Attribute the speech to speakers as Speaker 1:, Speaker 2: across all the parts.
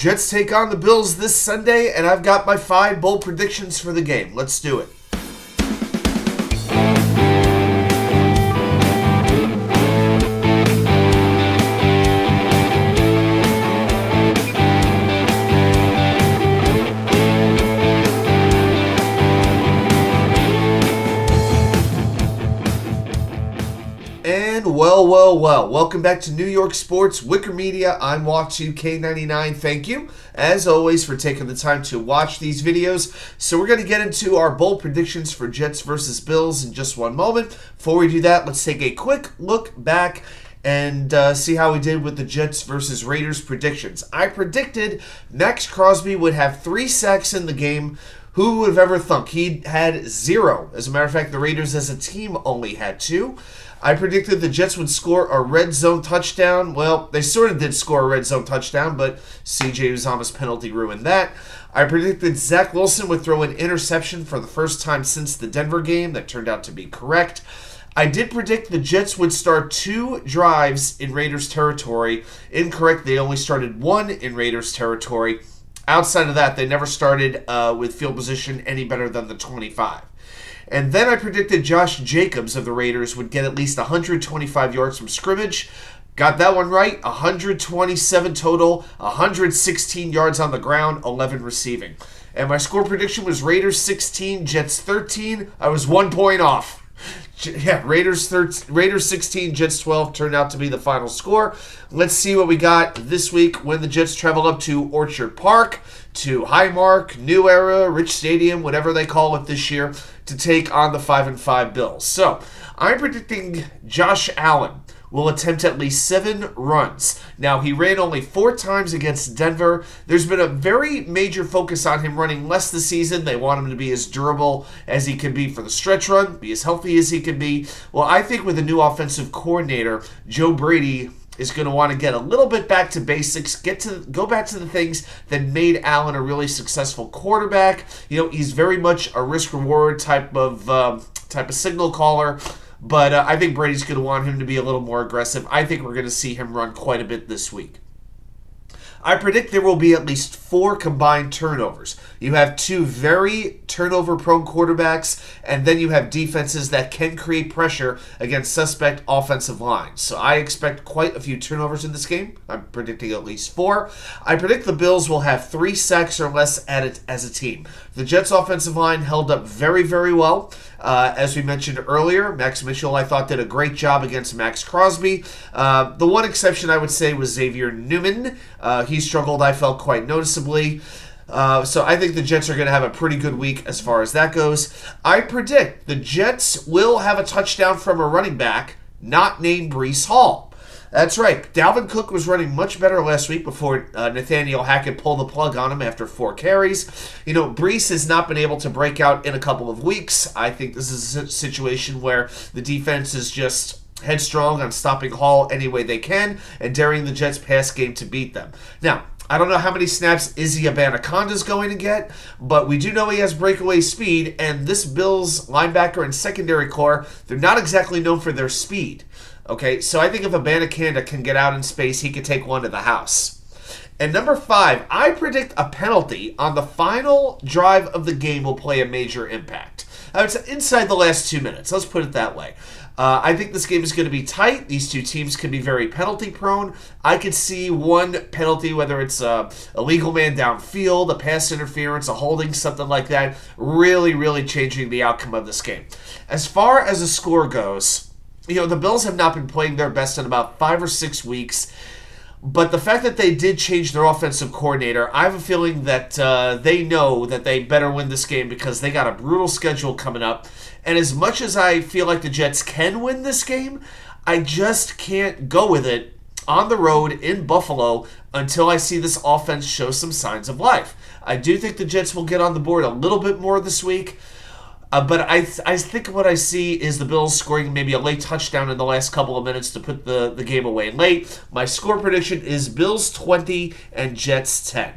Speaker 1: Jets take on the Bills this Sunday, and I've got my 5 bold predictions for the game. Let's do it. Well. Welcome back to New York Sports, WickerMedia. I'm K99. Thank you, as always, for taking the time to watch these videos. So we're going to get into our bold predictions for Jets versus Bills in just one moment. Before we do that, let's take a quick look back and see how we did with the Jets versus Raiders predictions. I predicted Max Crosby would have 3 sacks in the game. Who would have ever thunk? He had 0. As a matter of fact, the Raiders as a team only had 2. I predicted the Jets would score a red zone touchdown. Well, they sort of did score a red zone touchdown, but CJ Uzomah's penalty ruined that. I predicted Zach Wilson would throw an interception for the first time since the Denver game. That turned out to be correct. I did predict the Jets would start 2 drives in Raiders territory. Incorrect, they only started 1 in Raiders territory. Outside of that, they never started with field position any better than the 25. And then I predicted Josh Jacobs of the Raiders would get at least 125 yards from scrimmage. Got that one right. 127 total, 116 yards on the ground, 11 receiving. And my score prediction was Raiders 16, Jets 13. I was 1 point off. Yeah, Raiders 16, Jets 12 turned out to be the final score. Let's see what we got this week when the Jets travel up to Orchard Park, to Highmark, New Era, Rich Stadium, whatever they call it this year, to take on the 5-5 Bills. So, I'm predicting Josh Allen will attempt at least 7 runs. Now, he ran only 4 times against Denver. There's been a very major focus on him running less this season. They want him to be as durable as he can be for the stretch run, be as healthy as he can be. Well, I think with a new offensive coordinator, Joe Brady is going to want to get a little bit back to basics, go back to the things that made Allen a really successful quarterback. You know, he's very much a risk-reward type of signal caller. But I think Brady's going to want him to be a little more aggressive. I think we're going to see him run quite a bit this week. I predict there will be at least 4 combined turnovers. You have 2 very turnover-prone quarterbacks, and then you have defenses that can create pressure against suspect offensive lines. So I expect quite a few turnovers in this game. I'm predicting at least 4. I predict the Bills will have 3 sacks or less at it as a team. The Jets' offensive line held up very, very well. As we mentioned earlier, Max Mitchell, I thought, did a great job against Max Crosby. The one exception I would say was Xavier Newman. He struggled, I felt, quite noticeably. So I think the Jets are going to have a pretty good week as far as that goes. I predict the Jets will have a touchdown from a running back not named Breecehall. That's right. Dalvincook was running much better last week before Nathaniel Hackett pulled the plug on him after 4 carries. You know, Breece has not been able to break out in a couple of weeks. I think this is a situation where the defense is just headstrong on stopping Hall any way they can and daring the Jets' pass game to beat them. Now, I don't know how many snaps israelabanikanda is going to get, but we do know he has breakaway speed, and this Bills linebacker and secondary core, they're not exactly known for their speed. Okay, so I think if Abanikanda can get out in space, he could take one to the house. And number 5, I predict a penalty on the final drive of the game will play a major impact. I would say inside the last 2 minutes. Let's put it that way. I think this game is going to be tight. These 2 teams can be very penalty prone. I could see one penalty, whether it's a legal man downfield, a pass interference, a holding, something like that, really, really changing the outcome of this game. As far as the score goes, you know, the Bills have not been playing their best in about 5 or 6 weeks. But the fact that they did change their offensive coordinator, I have a feeling that they know that they better win this game because they got a brutal schedule coming up. And as much as I feel like the Jets can win this game, I just can't go with it on the road in Buffalo until I see this offense show some signs of life. I do think the Jets will get on the board a little bit more this week. But I think what I see is the Bills scoring maybe a late touchdown in the last couple of minutes to put the game away late. My score prediction is Bills 20 and Jets 10.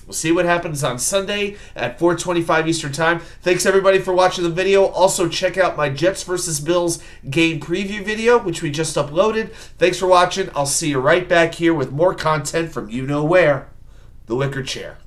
Speaker 1: We'll see what happens on Sunday at 4:25 Eastern Time. Thanks, everybody, for watching the video. Also, check out my Jets versus Bills game preview video, which we just uploaded. Thanks for watching. I'll see you right back here with more content from you know where. the wicker chair.